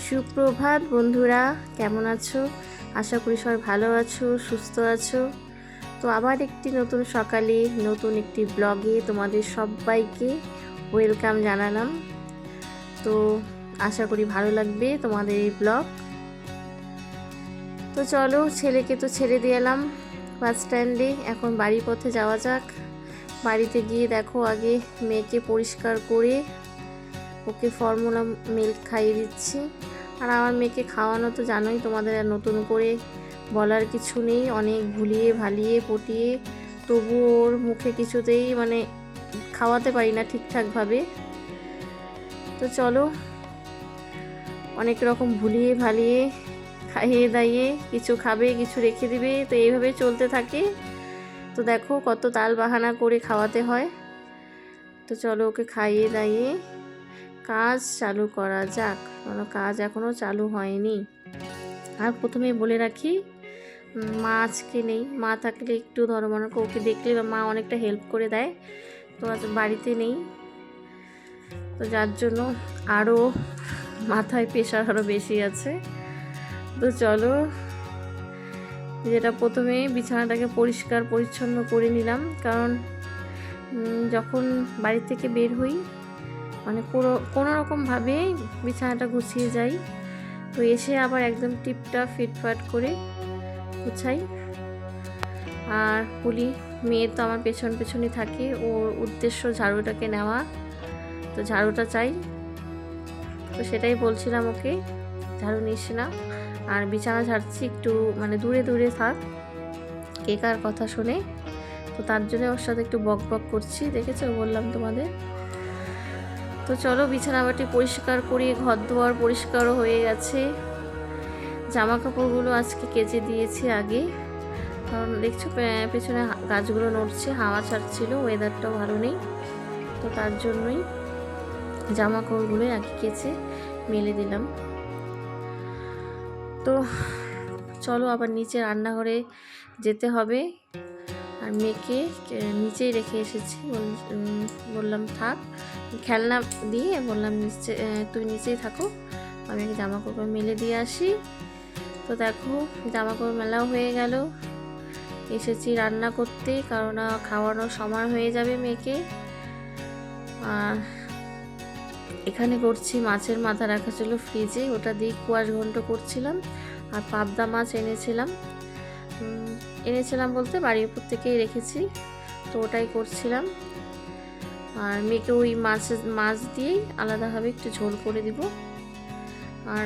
সুপ্রভাত বন্ধুরা, কেমন আছো? আশা করি সবাই ভালো আছো, সুস্থ আছো। তো আবার একটি নতুন সকালে নতুন একটি ব্লগে তোমাদের সবাইকে ওয়েলকাম জানালাম। তো আশা করি ভালো লাগবে তোমাদের এই ব্লগ। তো চলো, ছেলেকে তো ছেড়ে দিয়ে এলাম বাস স্ট্যান্ডে, এখন বাড়ির পথে যাওয়া যাক। বাড়িতে গিয়ে দেখো আগে মেয়েকে পরিষ্কার করে ওকে ফর্মুলা মিল্ক খাইয়ে দিচ্ছি। আর আমার মেয়েকে খাওয়ানো তো জানোই, তোমাদের আর নতুন করে বলার কিছু নেই। অনেক ভুলিয়ে ভালিয়ে পটিয়ে তবু ওর মুখে কিছুতেই মানে খাওয়াতে পারি না ঠিকঠাকভাবে। তো চলো, অনেক রকম ভুলিয়ে ভালিয়ে খাইয়ে দাইয়ে কিছু খাবে, কিছু রেখে দিবে, তো এইভাবে চলতে থাকে। তো দেখো কত তাল বাহানা করে খাওয়াতে হয়। তো চলো, ওকে খাইয়ে দাইয়ে কাজ চালু করা যাক, কারণ কাজ এখনও চালু হয়নি। আর প্রথমে বলে রাখি, মা আজকে নেই। মা থাকলে একটু ধরো মনে করো ওকে দেখলে মা অনেকটা হেল্প করে দেয়, তো আজ বাড়িতে নেই। তো যার জন্য আরও মাথায় প্রেশার আরও বেশি আছে। তো চলো, যেটা প্রথমে বিছানাটাকে পরিষ্কার পরিচ্ছন্ন করে নিলাম, কারণ যখন বাড়ি থেকে বের হই মানে কোনো রকমভাবে বিছানাটা গুছিয়ে যাই, তো এসে আবার একদম টিপটাপ ফিটফাট করে গুছাই। আর বলি, মেয়ে তো আমার পেছন পেছনই থাকে, ওর উদ্দেশ্য ঝাড়ুটাকে নেওয়া, তো ঝাড়ুটা চাই। তো সেটাই বলছিলাম ওকে, ঝাড়ু নিস না, আর বিছানা ঝাড়ছি একটু মানে দূরে দূরে থাক, কে কার কথা শোনে। তো তার জন্য ওর সাথে একটু বক বক করছি, দেখেছো বললাম তোমাদের। তো চলো, বিছানা বাটি পরিষ্কার করি, ঘর দুয়ার পরিষ্কারও হয়ে গেছে। জামা কাপড়গুলো আজকে কেচে দিয়েছি আগে, কারণ দেখছো পেছনে গাছগুলো নড়ছে, হাওয়া ছাড়ছিল, ওয়েদারটাও ভালো নেই, তো তার জন্যই জামা কাপড়গুলোই আগে কেচে মেলে দিলাম। তো চলো, আবার নিচে রান্নাঘরে যেতে হবে। আর মেয়েকে নিচেই রেখে এসেছি, বললাম থাক, খেলনা দিয়ে বললাম নিচে তুই নিচেই থাকো, আমি জামা কাপড় মেলে দিয়ে আসি। তো দেখো জামা কাপড় মেলাও হয়ে গেল, এসেছি রান্না করতে, কারণ খাওয়ানোর সময় হয়ে যাবে মেয়েকে। আর এখানে করছি মাছের মাথা রাখা ছিল ফ্রিজে, ওটা দিয়ে কুয়াশ ঘন্ট করছিলাম। আর পাবদা মাছ এনেছিলাম বলতে বাড়ির উপর থেকেই রেখেছি, তো ওটাই করছিলাম। আর মেয়েকে ওই মাছ দিয়েই আলাদাভাবে একটু ঝোল করে দিব। আর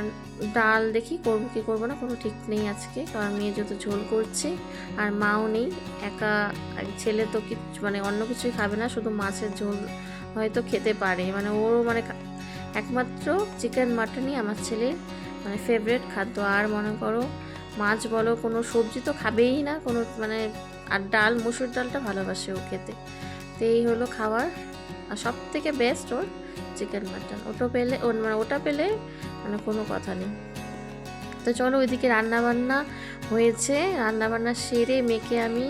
ডাল দেখি করবো কি করবো না, কোনো ঠিক নেই আজকে, কারণ মেয়ে যত ঝোল করছে আর মাও নেই একা। ছেলে তো কিছু মানে অন্য কিছুই খাবে না, শুধু মাছের ঝোল হয়তো খেতে পারে, মানে ওরও মানে একমাত্র চিকেন মাটনই আমার ছেলের মানে ফেভারিট খাদ্য। আর মনে করো মাছ বলো, কোনো সবজি তো খাবেই না কোনো মানে, আর ডাল মুসুর ডালটা ভালোবাসে ও খেতে। তো এই হলো খাবার। আর সব থেকে বেস্ট ওর চিকেন মাটন, ওটা পেলে মানে কোনো কথা নেই। তো চলো, ওইদিকে রান্নাবান্না হয়েছে, রান্নাবান্না সেরে মেয়েকে আমি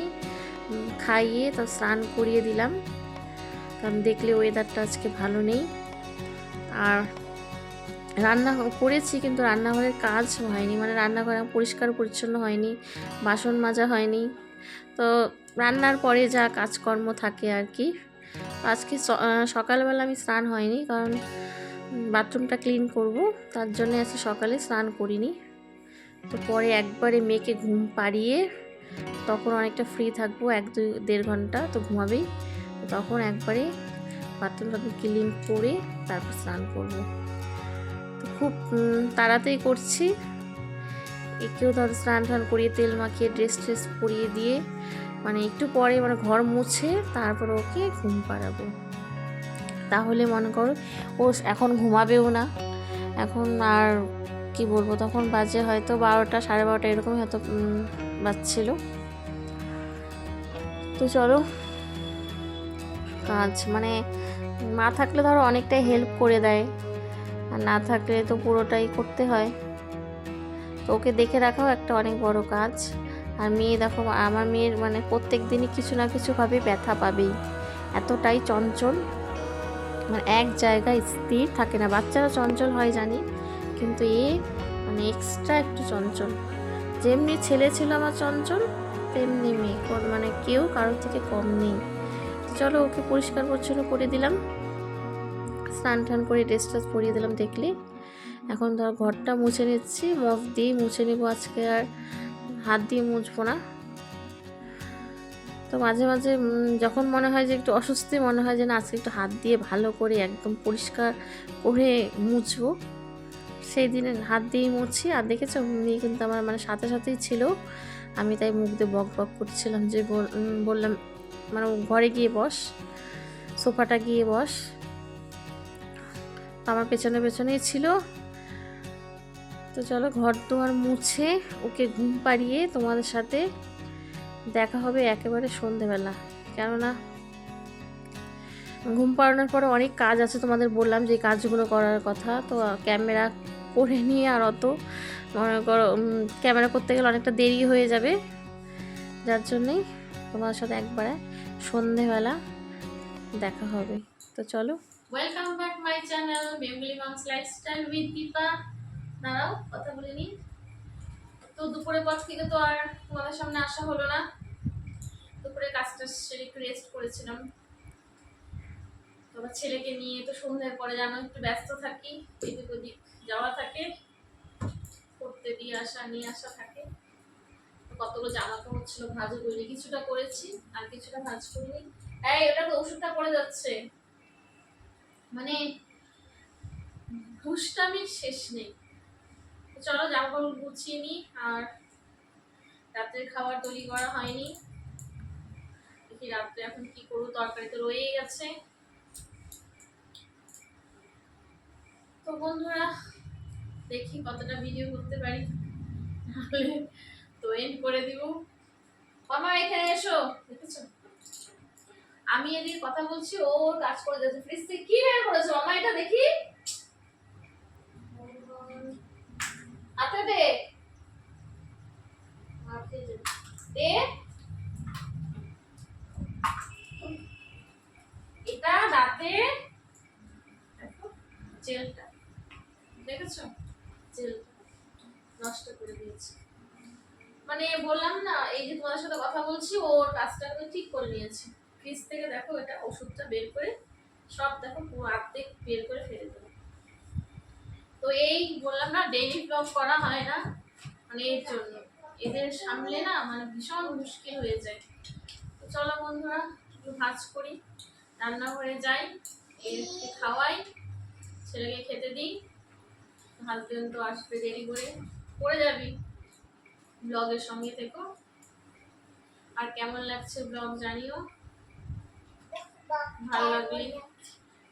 খাইয়ে তো স্নান করিয়ে দিলাম, কারণ দেখলে ওয়েদারটা আজকে ভালো নেই। আর রান্না করেছি কিন্তু রান্নাঘরের কাজ হয়নি, মানে রান্নাঘর পরিষ্কার পরিচ্ছন্ন হয়নি, বাসন মাজা হয়নি। তো রান্নার পরে যা কাজকর্ম থাকে আর কি। আজকে সকালবেলা আমি স্নান হয়নি, কারণ বাথরুমটা ক্লিন করব, তার জন্য আজকে সকালে স্নান করিনি। তো পরে একবারে মেয়েকে ঘুম পাড়িয়ে তখন অনেকটা ফ্রি থাকবো, 1-2-1.5 ঘন্টা তো ঘুমাবেই, তখন একবারে বাথরুমটা ক্লিন করে তারপর স্নান করব। তো খুব তাড়াতাড়ি করছি। একেও ধরো স্নান টান করিয়ে তেল মাখিয়ে ড্রেস পরিয়ে দিয়ে মানে একটু পরে মানে ঘর মুছে তারপর ওকে ঘুম পাড়াবো। তাহলে মনে করো ও এখন ঘুমাবেও না। এখন আর কি বলবো, তখন বাজে হয়তো 12টা 12:30 এরকমই হয়তো বাজছিল। তো চলো, কাজ মানে মা থাকলে ধরো অনেকটাই হেল্প করে দেয়, আর না থাকলে তো পুরোটাই করতে হয়। তো ওকে দেখে রাখাও একটা অনেক বড় কাজ। আর মেয়ে দেখো, আমার মেয়ের মানে প্রত্যেক দিনই কিছু না কিছুভাবে ব্যথা পাবেই, এতটাই চঞ্চল, মানে এক জায়গায় স্থির থাকে না। বাচ্চারা চঞ্চল হয় জানি, কিন্তু মানে এক্সট্রা একটু চঞ্চল। যেমনি ছেলে ছিল আমার চঞ্চল, তেমনি মেয়ে, মানে কেউ কারোর থেকে কম নেই। চলো, ওকে পরিষ্কার পরিচ্ছন্ন করে দিলাম, স্নান টান করে ড্রেস ট্রেস পরিয়ে দিলাম দেখলে। এখন ধর ঘরটা মুছে নিচ্ছি, মপ দিয়ে মুছে নেবো আজকে, আর হাত দিয়ে মুছবো না। তো মাঝে মাঝে যখন মনে হয় যে একটু অস্বস্তি মনে হয় যে না আজকে একটু হাত দিয়ে ভালো করে একদম পরিষ্কার করে মুছবো, সেই দিনে হাত দিয়েই মুছি। আর দেখেছো, মেয়ে কিন্তু আমার মানে সাথে সাথেই ছিল, আমি তাই মুখ দিয়ে বক বক করছিলাম যে বললাম মানে ঘরে গিয়ে বস, সোফাটা গিয়ে বস। আমার পেছনে পেছনেই ছিল। তো চলো, ঘর দুয়ার মুছে ওকে ঘুম পাড়িয়ে তোমাদের সাথে দেখা হবে একেবারে সন্ধেবেলা। কেননা ঘুম পাড়ানোর পরে অনেক কাজ আছে, তোমাদের বললাম যে কাজগুলো করার কথা। তো ক্যামেরা করে নিয়ে আর অত মনে করো ক্যামেরা করতে গেলে অনেকটা দেরি হয়ে যাবে, যার জন্যেই তোমাদের সাথে একবারে সন্ধেবেলা দেখা হবে। তো চলো, welcome back my channel Bengali mums lifestyle with Dipa. দাঁড়াও, কথা বলে নি। তো দুপুরের পর থেকে তো আর তোমাদের সামনে আসা হলো না। দুপুরে কাজটা সেরে একটু রেস্ট করেছিলাম। তোমার ছেলেকে নিয়ে তো সন্ধ্যার পরে জানো একটু ব্যস্ত থাকি, এদিক ওদিক যাওয়া থাকে, করতে দিয়ে আসা নিয়ে আসা থাকে। কতগুলো জামা কাপড় ছিল ভাঁজ করিনি, কিছুটা করেছি আর কিছুটা ভাঁজ করিনি। এই ওটা তো ওষুধটা পড়ে যাচ্ছে, মানে দুষ্টামির শেষ নেই। চলো জামা কাপড় গুছিয়ে নি, আর রাত্রের খাবার তৈরি করা হয়নি, দেখি রাত্রে এখন কি করবো, তরকারি তো রয়েই গেছে। তো বন্ধুরা, দেখি কতটা ভিডিও করতে পারি, তাহলে তো এন্ড করে দিব। মামা এখানে এসো, দেখেছো আমি এদিকে কথা বলছি, ও কাজ করে যাচ্ছে। ফ্রিজ থেকে কি বের করেছো মামা, এটা দেখি, হাতে দে দে, এটা দাঁতে জেলটা দেখেছো, জেলটা নষ্ট করে দিয়েছে। মানে বললাম না, এই যে তোমাদের সাথে কথা বলছি, ওর কাজটা ঠিক করে নিয়েছে। ফ্রিজ থেকে দেখো এটা ওষুধটা বের করে সব দেখো পুরো আর্ধেক বের করে ফেলে দেবো। তো এই বললাম না, ডেইলি ব্লগ করা হয় না, মানে এর জন্য এদের সামলে না মানে ভীষণ মুশকিল হয়ে যায়। তো চলো বন্ধুরা, একটু ভাজ করি, রান্নাঘরে যাই, এদেরকে খাওয়াই, ছেলেকে খেতে দিই। হাজবেন্ড তো আসবে দেরি করে, পড়ে যাবি। ব্লগের সঙ্গে থেকো, আর কেমন লাগছে ব্লগ জানিও, ভালো লাগলে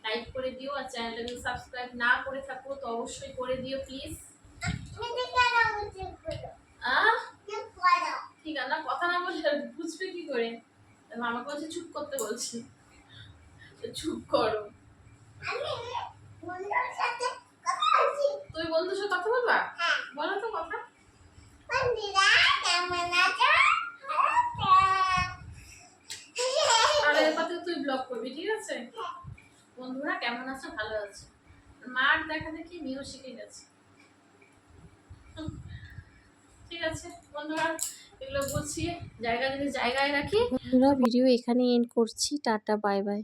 লাইক করে দিও, আর চ্যানেলটাকে সাবস্ক্রাইব না করে থাকো তো অবশ্যই করে দিও প্লিজ। ঠিক আছে না, কথা না বললে বুঝবে কি করে, আমাকে বলছে চুপ করতে বলছি, চুপ করো। তুই বন্ধুর সাথে কথা বলবা, বলো তো কথা। তুই ব্লগ করবি, ঠিক আছে? বন্ধুরা কেমন আছে, ভালো আছে, মার দেখা দেখি মেয়েও শিখে গেছে। ঠিক আছে বন্ধুরা, এগুলো গুছিয়ে জায়গায় রাখি। বন্ধুরা ভিডিও এখানে এন্ড করছি, টাটা বাই বাই।